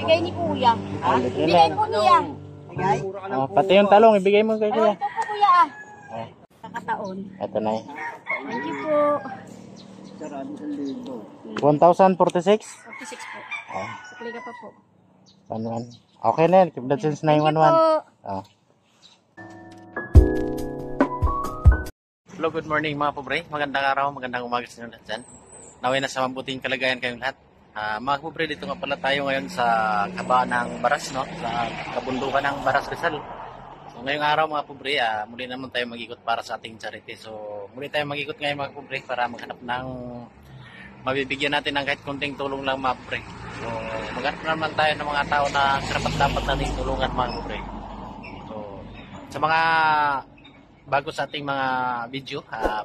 Bigay ni Kuya. Ah, Bigay po niya. Bigay? pati yung talong, ibigay mo kay Kuya. Ito po Kuya ah. Oh, Kakataon. ito na eh. Thank you po. 1,046? 46 po. Oh, Sakli ka pa po. ano. Okay na yan, keep that since Thank you 911. po. Oh. Hello, good morning mga pobre. Magandang araw, magandang umaga sa inyo lahat dyan. Naway na sa mabuting kalagayan kayong lahat. Mga pobre, dito nga pala tayo ngayon sa kaba ng Baras, no? Sa kabundukan ng Baras Rizal. So ngayong araw mga pobre, muli naman tayo mag-ikot para sa ating charity. So muli tayo mag-ikot ngayon mga pobre para maghanap ng mabibigyan natin ng kahit konting tulong lang mga pobre. So maghanap naman tayo ng mga tao na karapat-dapat natin tulungan mga pobre. So sa mga bago sa ating mga video,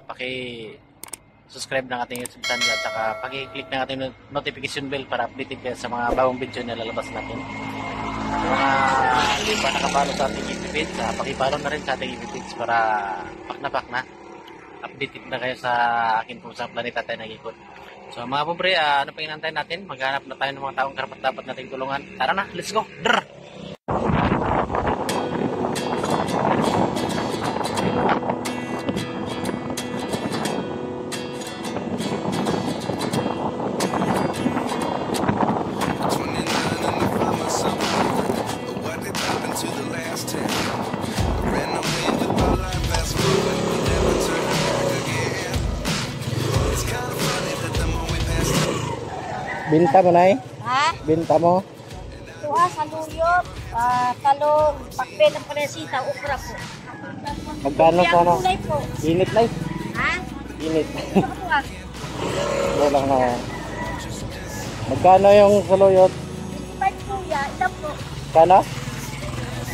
paki-subscribe ng ating YouTube channel at saka paki-click ng ating notification bell para updated kayo sa mga bagong video na lalabas natin. Sa mga hindi pa nakapalo sa ating FB page, paki-follow na rin sa ating FB page para pak na updated na kayo sa akin kung sa planeta tayo nag-ikot. So mga pobre, ano pa inantay natin? Maghanap na tayo ng mga taong karapat-dapat nating tulungan. Tara na, let's go! Drrr! Binta mo na eh? Ha? Binta mo? Ito saluyot, talong, pakbet ng presita, ukra po. Magkano sa ano? Kulay po. Init na eh. Ha? Init. Ito po ah. Walang na. Magkano yung saluyot? 5 Kuya, ilan po? Kano?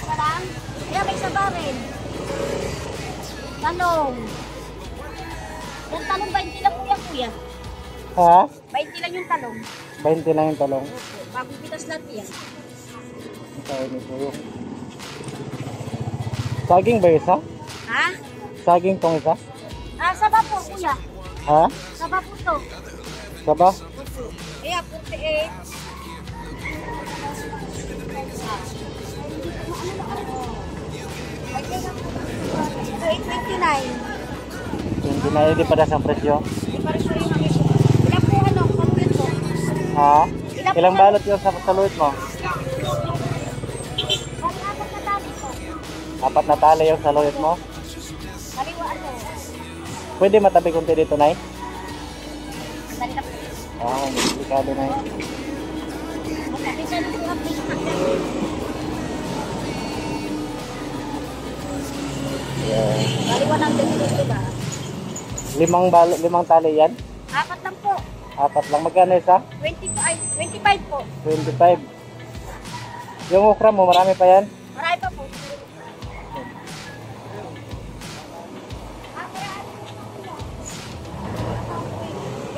Parang, kaya may saba rin. Talong. Yung talong 20 lang Kuya Kuya. Ha? 20 lang yung talong. 20 lang yung talong. Opo, bagong pitas natin yan. Kaya ni Kuya. Saging ba isa? Ha? Saging tong isa? Saba po Kuya. Ha? Saba po to. Saba? Opo. Kaya 48. Ito 829. 29, di pa na sa presyo. Di pa rin po yung mga ilan po saluyot po? Ha? Ilang balot yung sa saluyot mo? Apat na tali po. 4 na tali yung saluyot mo? Kaliwa ano? Pwede matabi kunti dito, Nay? Dali na po. Delikado na yun. Magkakita na po ang Facebook. Yeah. Kaliwa ng dito ba? 5 tali yan? 4 lang po. 4 lang. Magkano isa? 25 po. 25. Yung okra mo, marami pa yan? Marami pa po.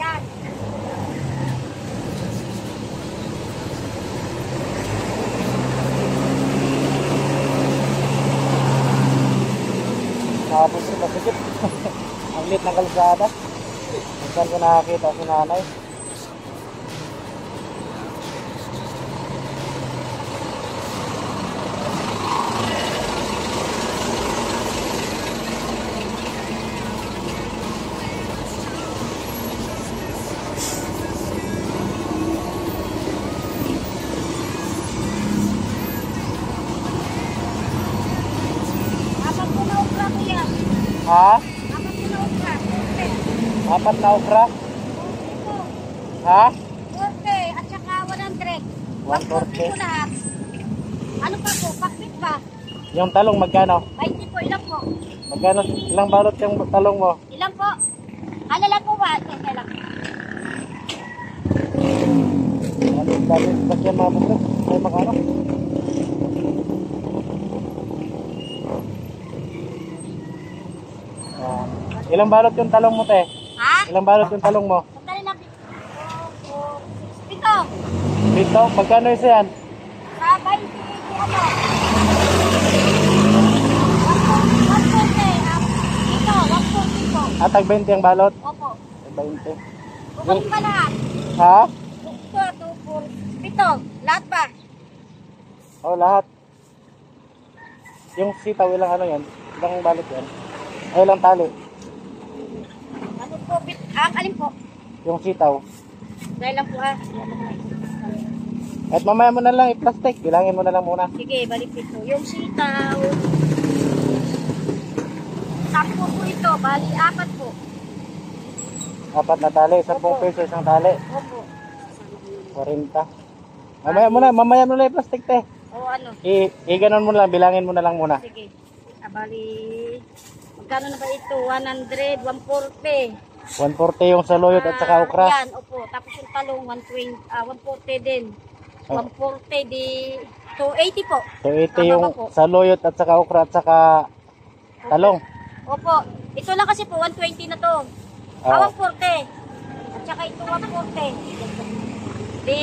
Yan. Nakapos rin masikip. Ang lit ng kalsada. Saan ko nakakita si nanay? Apat po na ukra ko yan. Ha? Apat po na ukra. 4 na okra? 40 po. Ha? 40 at saka 100. 140 po lahat. Ano pa po? Pakbit ba? Yung talong magkano? 20 po. Ilan po? Magkano? Ilang balot yung talong mo? Ilan po? Ano lang po ba? Teka lang. Dami sa kaya mga bukod. Ay magkano? Ilang balot yung talong mo, te? Ha? Ilang balot yung talong mo? Sandali lang. Ito. Dito, magkano isa yan? Sa 20, ano? 140. Ito, 140 po. Tag 20 ang balot? Opo. Tag 20. Kukunin ba lahat? Ha? 2, 4, 7. Lahat ba? Oh, lahat. Yung sitaw, ilang ano yan? Ilang balot yan? Ay, ilang tali? Ano po, alin po? Yung sitaw. Dahil lang po At mamaya mo na lang i-plastic. Bilangin mo na lang muna. Sige, balik ito. Yung sitaw. Sampo po ito, bali 4 po. 4 na tali. 10 Opo. peso isang tali. Opo. 40. Mamaya mo na i-plastic, te. O ano? I-ganon mo lang. Bilangin mo na lang muna. Sige. Bali, magkano na ba ito? 100, 140. 140 yung saluyot at saka okra. Yan, opo. Tapos yung talong, 140 din. Oh. 140 di 280 po. 280 yung Tama ba po? saluyot at saka okra at saka talong. Opo. Ito lang kasi po, 120 na to. Oh. 140. At saka ito 140. Di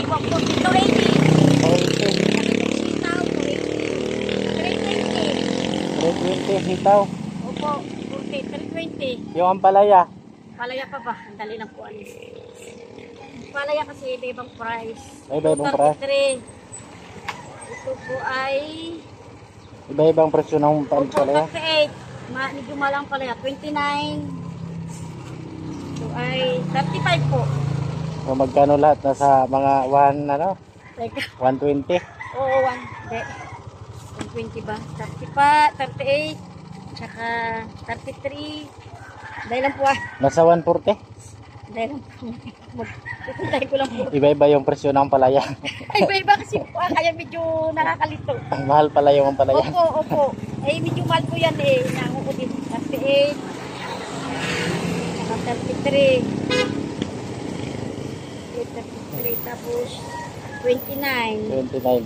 140, 280. 280. Sitaw, 280. 320. 320 sitaw. Opo, 40, 320. Yung ampalaya. Palaya pa ba? Ang dali lang po. Palaya kasi iba-ibang price. Iba-ibang price. 33. Ito po ay Iba-ibang presyo ng ampalaya. 38. Medyo malang palaya. 29. Ito ay 35 po. So magkano lahat? Nasa mga 1 ano? Teka. 120. Oo, 120 ba? 38. Tsaka 33. Dahil lang po Nasa 140. Dahil lang po. Magpupintay ko lang po. Iba-iba yung presyo ng ampalaya. Ay, iba kasi po. Kaya medyo nakakalito. Mahal pala yung ampalaya. Opo, opo. Ay, medyo mahal po yan eh. Nango ko din. 38. Saka 33. 33. Tapos 29. 29.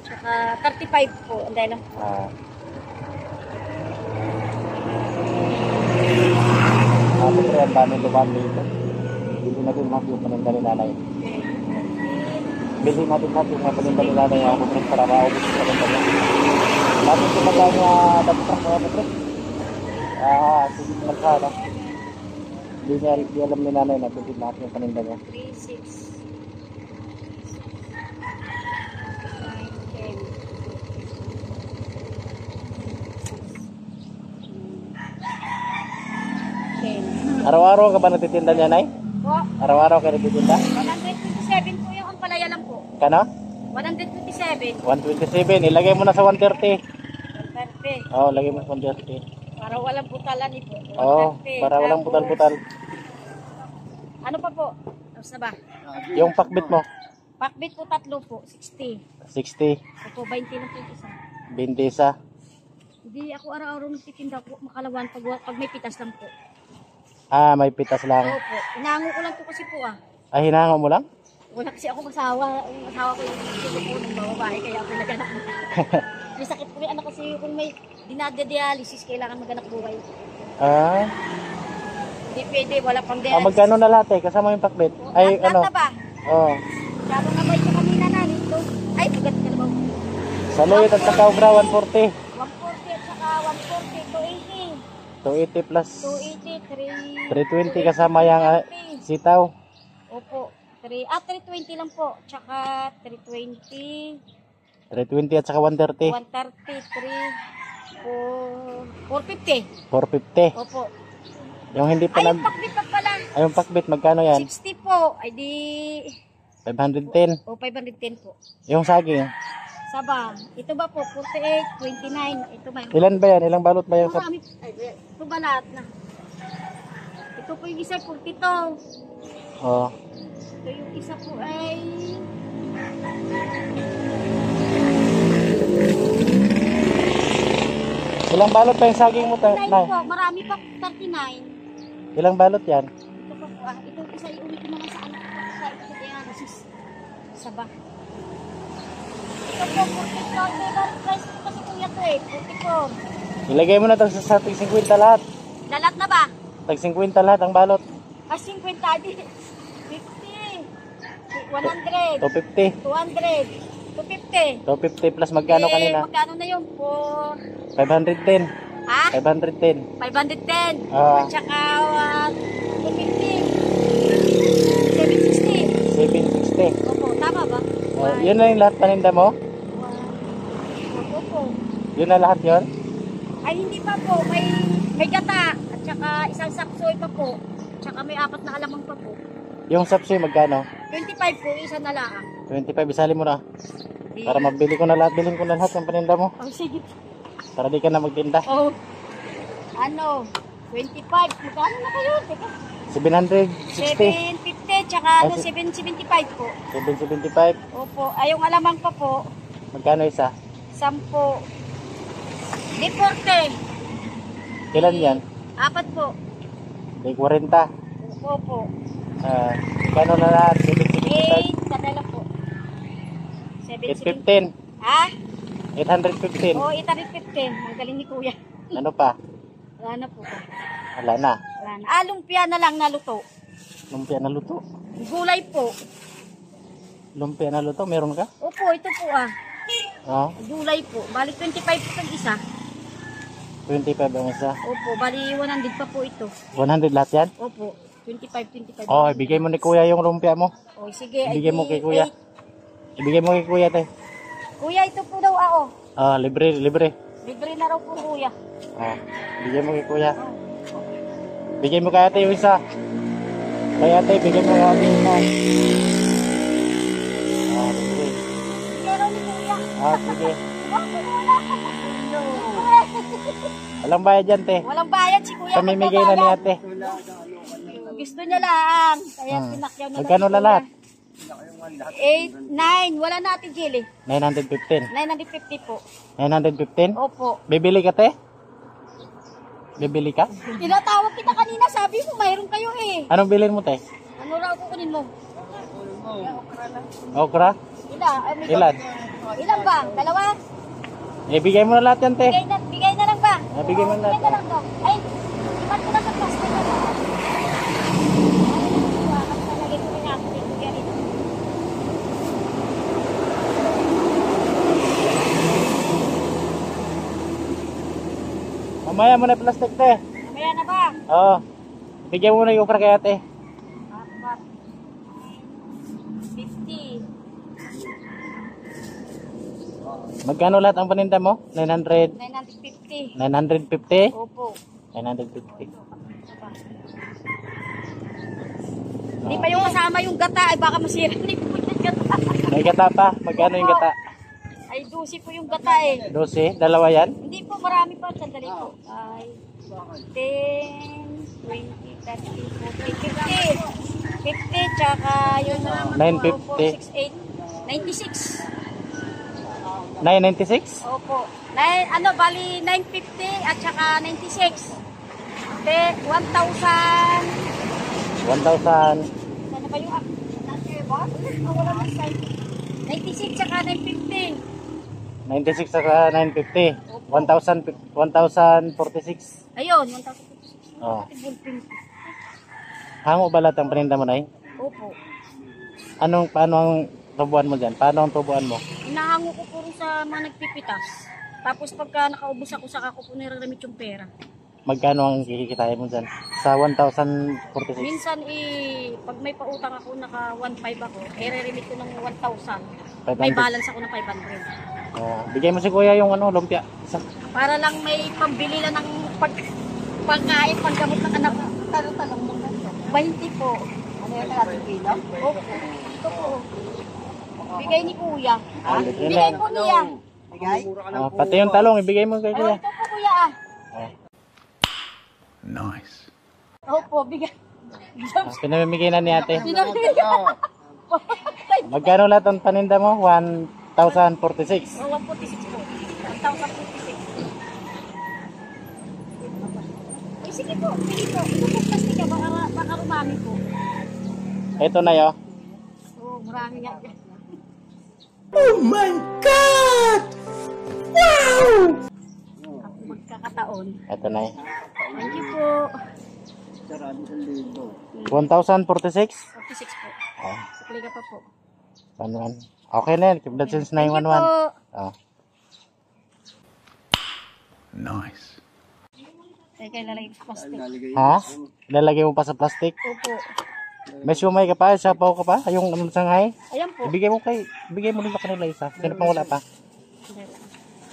Tsaka 35 po. Ang dahil lang po. Apo pre, ang dami lumang dito. Bilhin natin lahat yung paninda ni nanay. Bilhin natin lahat yung paninda ni nanay. Ako pre, para maubos yung paninda niya. Natin yung magkanya dabtrak mga pre. Sige naman ka, no? Hindi alam ni nanay na bilhin natin yung paninda niya. 3, 6. 10. Araw-araw ka ba nagtitinda niya, nay? Po, Araw-araw ka nagtitinda? 127 po yung ampalaya lang po. Kano? 127. 127. Ilagay mo na sa 130. Perfect. Oo, lagay mo sa 130. Para walang butalan ito. Oo, para walang butal-butal. Ano pa po? Tapos na ba? Yung pakbit mo, Pakbit po 3 po, 60. 60, Opo, 20 lang po isa. 20 isa. Hindi ako araw-araw nagtitinda po, makalawan pag may pitas lang po. May pitas lang. Opo, inango ko lang po kasi po Hinango mo lang? Wala kasi ako masawa. Ang asawa ko yung gusto po ng babae, kaya ako naganak mo. May sakit po yung anak kasi kung may dinadialysis, kailangan maganak buhay. Hindi pwede, wala pang dialysis. Magkano na lahat eh? Kasama yung pakbit? Ay, Lahat ano? na ba? Oo. Sabi nga ba ito kanina na nito? Ay, agad ka na ba? Saluyot at saka obra, 140. 140 at saka 140, 280. 280 plus 280, 320 kasama yung sitaw. Opo. 320 lang po. Tsaka 320. 320 at saka 130. 133. 450. 450. Opo. Yung hindi pa Ay, na... pakbit pa pala. Ay, yung pakbit, magkano yan? 60 po. Ay di... 510. O, 510 po. Yung saging. Saba. Ito ba po? 48, 29. Ito ba? Ilan ba yan? Ilang balot ba yung sa... Marami. Ay, ito ba lahat na? Ito po yung isa, 42. Oo. Ito yung isa po ay... Ilang balot pa yung saging mo? 39 Nay? po. Marami pa. 39. Ilang balot yan? Ito pa po. Ito isa iuwi ko naman sa anak ko. Sa ito kaya nasis. Saba. Ito po. 44. Diba? Price ko kasi kuya to eh. 44. Ilagay mo na tag sa tag 50 lahat. Lalat na ba? Tag 50 lahat ang balot. 50 di. 50. 100. 250. 200. 250. 250 plus magkano kanina? Magkano na yun? 510. Ha? 510. 510. Ah. At saka 250. 760. 760. Opo, tama ba? Yun na yung lahat paninda mo? Opo. Yun na lahat yun? Ay, hindi pa po. May gata. At saka isang sapsoy pa po. At saka may 4 na alamang pa po. Yung sapsoy magkano? 25 po, isa na lang. 25, isali mo na. Para mabili ko na lahat, bilhin ko na lahat ng paninda mo. Oh, sige. Para di ka na magtinda. Oh. Ano? 25. Magkano na kayo? Teka. 760. 750. Tsaka ano, 775 po. 775. Opo. Ay, yung alamang pa po. Magkano isa? 10. Deporte. Ilan yan? 4 po. May 40. Opo. Magkano na lahat? 775. 8. Kadala po. 815. Ha? 815. Oo, 815. Ang galing ni Kuya. Ano pa? Wala na po. Wala na. Wala na. Lumpia na lang naluto. Lumpia na luto. Gulay po. Lumpia na luto, meron ka? Opo, ito po Oo. Gulay po. Bali 25 po ang isa. 25 ang isa. Opo, bali 100 pa po ito. 100 lahat yan? Opo, 25. Oh, ibigay mo ni Kuya yung lumpia mo. O, sige. Ibigay mo kay Kuya. Ibigay mo kay Kuya, te. Kuya, ito po daw ako. Libre. Libre na raw po, Kuya. Bigay mo kay Kuya. Bigay mo kay ate yung isa. Kay ate, bigay mo kay ate yung isa. Libre. Bigay raw ni Kuya. Sige. Walang bayad dyan, te. Walang bayad si Kuya. Pamimigay na ni ate. Gusto niya lang. Kaya pinakyaw na Magkano na lahat? 8, 9. Wala na Ate Jilly. 915. 950 po. 915? Opo. Bibili ka, te? Bibili ka? Tinatawag kita kanina. Sabi mo, mayroon kayo eh. Anong bilhin mo, te? Ano raw kukunin mo? Okra? Ilan? Ilan ba? Dalawa? Bigay mo na lahat yan, te. Bigay na lang ba? Bigay mo na lahat. Bigay na lang daw. Ay, ipat ko na sa plastic na ba? Lagay ko rin ako dito. Mamaya mo na yung plastic, te. Mamaya na ba? Oo. Bigyan mo na yung okra kay ate. 50. Magkano lahat ang paninda mo? 900? 950. 950? Opo. 950. Hindi pa yung kasama yung gata. Ay baka masira ni Kuya yung gata. May gata pa? Magkano yung gata? Ay 12 po yung gata eh. 12? Dalawa yan? Hindi po, marami pa. Sandali po. Ay, 10, 20, 30, 40, 50. 50, tsaka yung 950. 96. 996? Opo. Bali 950 at saka 96. 1,000. 1,000. Ano ba yung wala na sign. 96 tsaka 950. 96 saka 950. 1,046. Ayun, 1,056. Oh. Hango ba lahat ang paninda mo, Nay? Opo. Paano ang tubuan mo dyan? Paano ang tubuan mo? Inahango ko puro sa mga nagpipitas. Tapos pagka nakaubos ako, saka ko po niraramit yung pera. Magkano ang kikitain mo dyan? Sa 1,046? Minsan pag may pautang ako, naka 1,500 ako, i-remit ko ng 1,000. May 500. balance ako ng 500. Bigay mo si Kuya yung lumpia. Para lang may pambili na ng pagkain, panggamot ng anak. Talong mo na. 20 po. Ano yung kalating kilo? Opo. Ito po. Bigay ni Kuya. Bigay po niya. Bigay? Pati yung talong, ibigay mo kay Kuya. Ito po Kuya Nice. Opo, bigay. Pinamimigay na ni ate. Pinamigay. Magkano lahat ang paninda mo? 1,046. 146 po. 1,046. Sige po, sige po. Ito po plastic ka, baka rumami po. Ito na yo. Marami nga. Oh my God! Wow! Magkakataon. Ito na yo. Thank you po. 1,046? 46 po. Sukli ka pa po. Paano? Okay na yan. Keep that since Thank you 911. po. Nice. Teka, lalagay ko sa plastic. Ha? Ilalagay mo pa sa plastic? Opo. May sumay ka pa, sapaw ka pa, yung ano Shanghai. Ayan po. Ibigay mo rin sa kanila isa. Sino pang wala pa?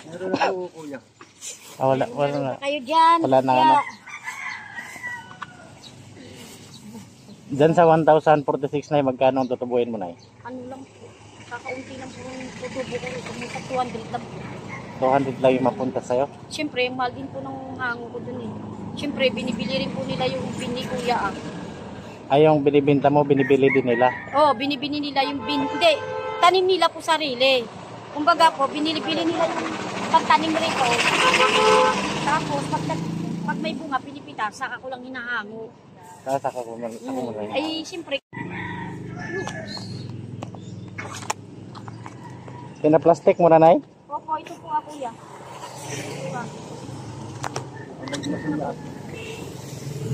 Meron na po, kuya. Ah, wala na. Kayo dyan. Wala na, Kaya, ano. Diyan sa 1,046 na magkano ang tutubuin mo na ano lang po. Kakaunti lang po yung tutubo ko. Kumusta 200 lang po. 200 lang yung mapunta sa'yo. Siyempre, mahal din po ng hango ko dun eh. Siyempre, binibili rin po nila yung bini kuya ah. Ay, yung binibinta mo, binibili din nila. Oo, binibini nila yung hindi. Tanim nila po sarili. Kumbaga po, binibili nila yung pagtanim rito. Tapos, pag may bunga, pinipita, saka ko lang hinahango. Saka ko mo na. Ay, siyempre. Pina-plastic mo na, Nay? Opo, ito po nga kuya.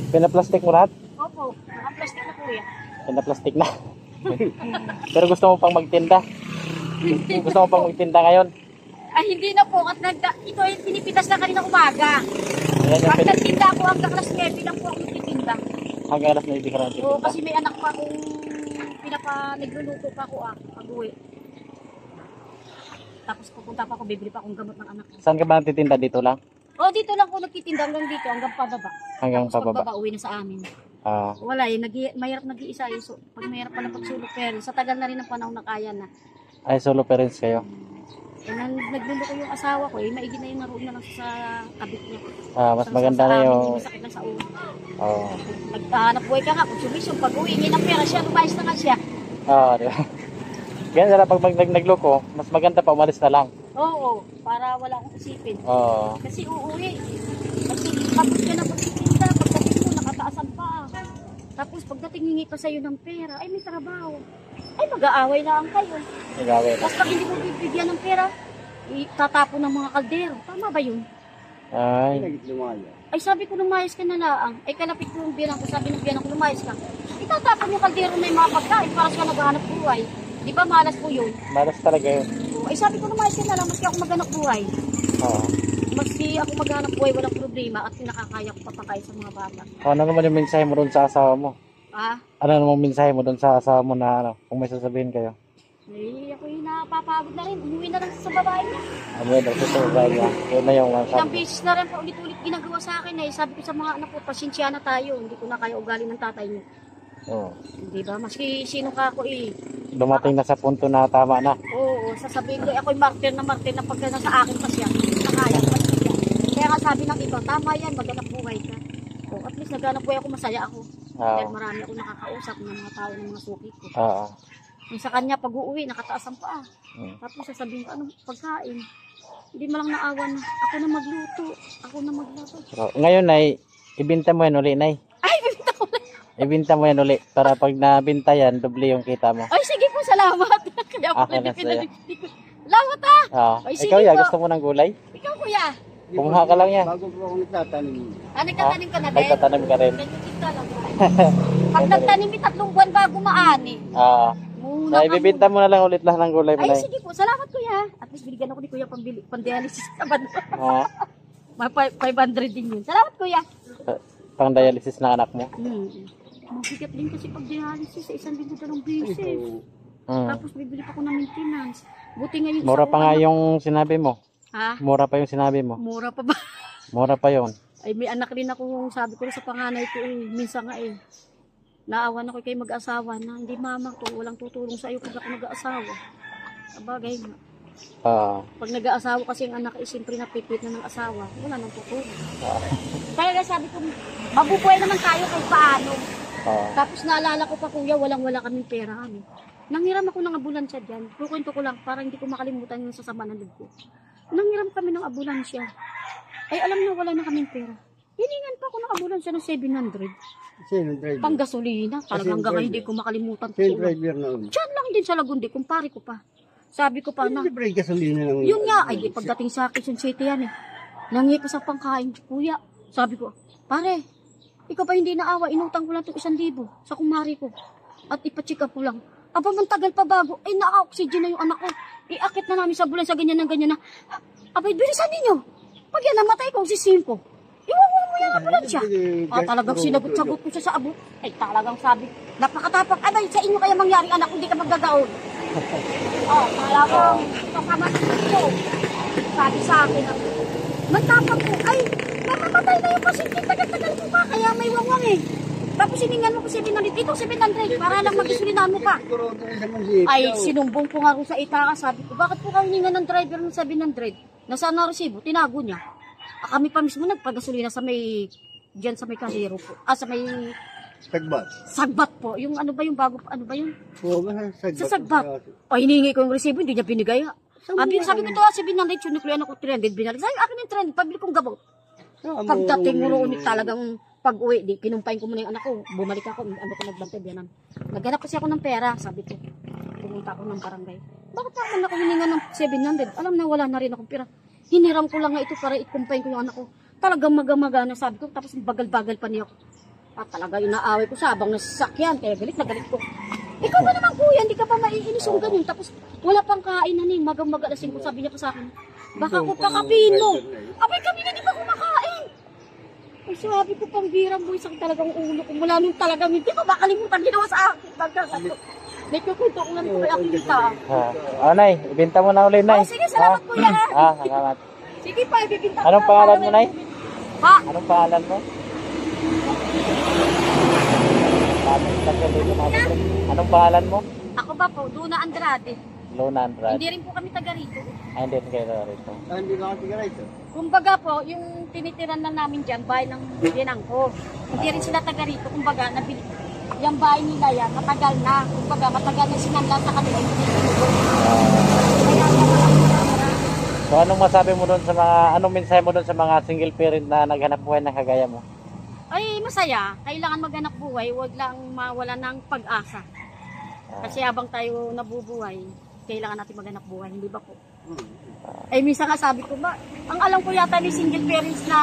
Pina-plastic mo lahat? Opo, naka-plastic na kuya. Pina-plastic na. Pero gusto mo pang magtinda? Gusto mo pang magtinda ngayon? Ay, hindi na po. At ito ay pinipitas na kanina umaga. Ayan yung Pag nagtinda ako hanggang alas 9 lang po ako nagtitinda. hanggang alas na ibig ka lang Oo, titinda. kasi may anak pa akong nagluluto pa ako pag-uwi. Tapos pupunta pa ako, bibili pa akong gamot ng anak ko. Saan ka ba nagtitinda? Dito lang? Oh, dito lang ako nagtitinda hanggang dito, hanggang pababa. Hanggang Tapos pababa. pagbaba, uwi na sa amin. Ah, Wala eh, mahirap nag-iisa eh. So, pag mahirap pa na pagsulok pero sa tagal na rin ng panahon na kaya na. ay, solo parents kayo? Eh, nagluluto ko yung asawa ko eh, maigi na yung naroon na lang sa kabit niya. Ah, mas maganda na yung... May sakit na sa ulo. Oh. Naghahanap buhay ka nga, kung sumisyon, pag uwi niya ng pera siya, lumayas na nga siya. Ah, di ba? Ganyan sana pag nagloko, mas maganda pa umalis na lang. Oo, para wala akong isipin. Oo. Kasi uuwi. Kasi tapos ka na pagtitinda, pagdating mo, nakataasan pa. Tapos pagdating hingi pa sa'yo ng pera, ay may trabaho. Ay mag-aaway lang kayo. Igawin. Tapos pag hindi mo bibigyan ng pera, itatapon ng mga kaldero. Tama ba yun? Ay, Lumaya. Ay sabi ko lumayas ka na laang. Ay kalapit ko yung bilang ko, sabi ng bilang ko lumayas ka. Itatapon yung kaldero na yung mga pagkain para siya naghahanap buhay. Di ba malas po yun? malas talaga yun. Ay sabi ko lumayas ka na lang, maski ako maghanap buhay. Oo. Maski ako maghanap buhay, walang problema at nakakaya ko papakain sa mga bata. Ano naman yung mensahe mo doon sa asawa mo? Ah, Ano naman yung mensahe mo doon sa asawa mo na ano, kung may sasabihin kayo? ay ako yung napapagod na rin. Umuwi na lang sa babae niya. Ano yun, nagsusurvive niya. Yun na yung Ilang masabi. beses na rin pa ulit-ulit ginagawa sa akin eh. Sabi ko sa mga anak ko, pasensya na tayo. Hindi ko na kaya ugali ng tatay niya. Oo. Di ba? Maski sino ka ako eh. Dumating na sa punto na tama na. Oo, sasabihin ko, ako'y martir na pagka nasa akin pa siya. Nakaya ko pa siya. Kaya nga sabi ng iba, tama yan, maghanap buhay ka. O, at least naghanap buhay ako, masaya ako. Dahil Oo. marami akong nakakausap ng mga tao, ng mga suki ko. Oo. Yung sa kanya, pag uuwi, nakataas ang paa. Hmm. Tapos sasabihin ko, anong pagkain? Hindi mo lang naawan, ako na magluto. Ako na magluto. So, ngayon ay, ibinta mo yan uli, Nay. Ay, bibita ko lang. Ibinta mo yan uli. Para pag nabinta yan, doble yung kita mo. Ay, sige po, salamat. Kaya po, Akin na hindi sa'yo. pinalimutan. Salamat ha. Oo. Ay, sige Ikaw ya, po. gusto mo ng gulay? Ikaw kuya. Kumuha ka lang yan. Bago po ako nagtatanim. Nagtatanim ka na din? Nagtatanim ka rin. Ganyan din talaga. Pag nagtanim, 3 buwan bago maani. Oo. Muna Ay, ibibinta mo na lang ulit lahat ng gulay mo, Ay, Nay. sige po. Salamat kuya. At least binigyan ako ni kuya pang-dialysis naman. Oo. May 500 din yun. Salamat kuya. Pang dialysis ng anak mo. Mabigat din kasi pag-dialysis sa 1,200 beses. Mm. Tapos bibili pa ako ng maintenance. Buti ngayon. Mura pa nga yung sinabi mo. Ha? Mura pa yung sinabi mo. Mura pa ba? Mura pa yun. Ay, may anak rin ako, sabi ko rin sa panganay ko eh. Minsan nga eh. Naawan ako kay mag-asawa na hindi mama ko, walang tutulong sa iyo pag ako mag-aasawa. Sabagay nga. Pag nag-aasawa kasi ang anak eh, siyempre napipit na ng asawa, wala nang tutulong. Kaya sabi ko, mabubuhay naman tayo kahit paano. Tapos naalala ko pa kuya, walang-wala kaming pera kami. Nanghiram ako ng ambulansya dyan. Kukwento ko lang para hindi ko makalimutan yung sasama ng loob ko. Nanghiram kami ng ambulansya. Ay alam na wala na kaming pera. Hiningan pa ako ng ambulansya ng 700. Sino driver? Pang gasolina. Talagang hanggang ngayon hindi ko makalimutan. Sino driver na ulit? Diyan lang din sa Lagundi, kumpare ko pa. Sabi ko pa na, Libre gasolina lang. yun nga, ay di pagdating sa Quezon City yan eh. Nangi pa sa pangkain, kuya. Sabi ko, pare, ikaw pa hindi naawa, inutang ko lang itong 1,000 sa kumari ko. At ipacheck up ko lang. Aba, tagal pa bago. Ay, naka-oxygen na yung anak ko. Iakit na namin sa bulan sa ganyan na. Abay, bilisan ninyo. Pag yan namatay ko, si Simpo. Iwawa mo mo yung ambulansya? Talagang sinagot-sagot ko siya sa abo. Ay, talagang sabi, napakatapak, anay, sa inyo kaya mangyari, anak, hindi ka maggagaon. Talagang, pakamatid ko. Sabi sa akin, matapang ko, ay, namamatay na yung pasyente, tagal-tagal mo pa, kaya may wawang eh. Tapos siningan mo ko 700, ito 700, para lang mag-isulinan mo pa. Ay, sinumbong ko nga rin sa itaka, sabi ko, bakit po kayo hiningan ng driver ng 700? Nasaan na resibo? Tinago niya. Kami pa mismo nagpagasolina sa may, diyan sa may kasiro po. Sa may Sagbat. Sagbat po. Yung ano ba yung bago, ano ba yun? Oo, sagbat. Sa Sagbat. O, hiningi ko yung resibo, hindi niya binigay. Sabi ko to, 700, sinukulian ako 300, binalik. Sabi, akin yung 300, pabili kong gabot. Pagdating mo roon, talagang pag-uwi, di, kinumpain ko muna yung anak ko, bumalik ako, ano ko nagbantay, biyanan. Naghanap kasi ako ng pera, sabi ko. Pumunta ako ng barangay. Bakit ako na hininga ng 700? Alam na wala na rin akong pera. Hiniram ko lang nga ito para ikumpain ko yung anak ko. Talagang maga-maga na sabi ko, tapos bagal-bagal pa niya ako. Talaga inaaway ko siya habang nasasakyan, kaya galit na galit ko. Ikaw ba naman kuya, hindi ka pa maiinis yung ganun. Tapos wala pang kainan eh, magang-maga na ko, sabi niya pa sa akin. Baka ko pakapiin mo. Abay kami na di ba kumakain? Ay sabi ko pang birang boy, sakit talagang ulo ko. Mula nung talagang hindi ko makalimutan ginawa sa akin. May kukunto ko lang ko kay Akita. Nay, ibenta mo na ulit, Nay. Sige, salamat kuya ha. Salamat. Sige pa, ibibinta ko. Anong pangalan mo, Nay? Ha? Anong pangalan mo? Anong pangalan mo? Ako ba po, Duna Andrade. Luna Andrade. Hindi rin po kami taga rito. Hindi rin kayo rito. Hindi ka kasi ito. Kumbaga po, yung tinitiran na namin dyan, bahay ng ginang ko. Hindi rin sila taga rito. Kumbaga, yung bahay nila yan, matagal na. Kumbaga, matagal na sinanla sa kanila. So anong masabi mo doon sa mga, anong mensahe mo doon sa mga single parent na naghanap buhay ng kagaya mo? Ay, masaya. Kailangan maghanap buhay, huwag lang mawala ng pag-asa. Kasi habang tayo nabubuhay, kailangan natin maghanap buhay, hindi ba po? Ay, minsan nga sabi ko ba, ang alam ko yata ni single parents na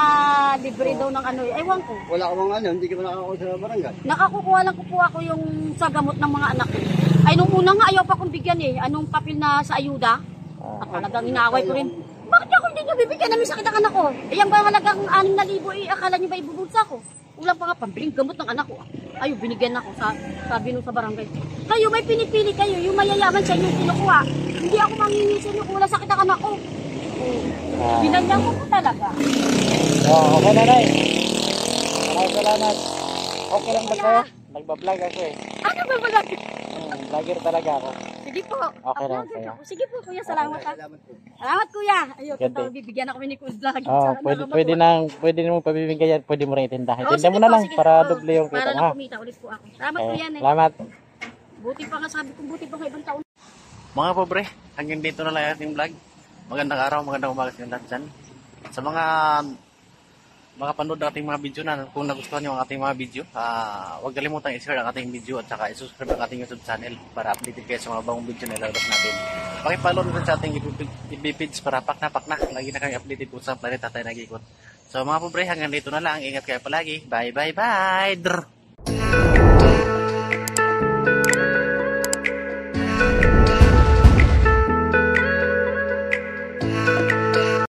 libre daw ng ano, ewan ko. Wala ka bang ano, hindi ka ba nakakuha sa barangay? Nakakukuha lang ko po ako yung sa gamot ng mga anak ko. Ay, nung una nga, ayaw pa kong bigyan eh. Anong papel na sa ayuda? At talagang inaaway ko rin. Bakit ako hindi nyo bibigyan? Namin sakit ang anak ko. Eh, yan ba halagang 6,000 eh, akala nyo ba ibubulsa ko? Wala pa nga pambiling gamot ng anak ko. Ayun, binigyan ako, sabi nung sa barangay. Kayo, may pinipili kayo, yung mayayaman sa inyong kinukuha. Hindi ako mangingi sa inyo kung wala sakit ang anak ko. Binanyan ko po talaga. Okay na, Nay. Maraming salamat. Okay lang ba sa'yo? Nagbablog ako eh. Ano ba wala? Vlogger talaga ako. Sige po. Okay lang Ako, sa'yo. sige po, kuya, salamat ha. Salamat po. Salamat kuya. Ayun, Ganda. bibigyan ako ni Kuya Vlog. Pwede mo pabibigyan yan, pwede mo rin itinda. Itinda sige mo na po, lang sige. para Oo, doble yung kita para mo, lang ha? kumita ulit po ako. Salamat kuya. Salamat. Buti pa nga sabi ko, buti pa nga ibang taon. Mga pobre, hanggang dito na lang ating vlog. Magandang araw, magandang umaga sa lahat dyan. Sa mga panood ng ating mga video na kung nagustuhan nyo ang ating mga video, huwag kalimutan i-share ang ating video at saka i-subscribe ang ating YouTube channel para updated kayo sa mga bagong video na ilalabas natin. Pakipollow rin sa ating FB page para pak na lagi na kayo updated kung saan planeta tayo nag-ikot. So mga pobre, hanggang dito na lang. Ingat kayo palagi. Bye.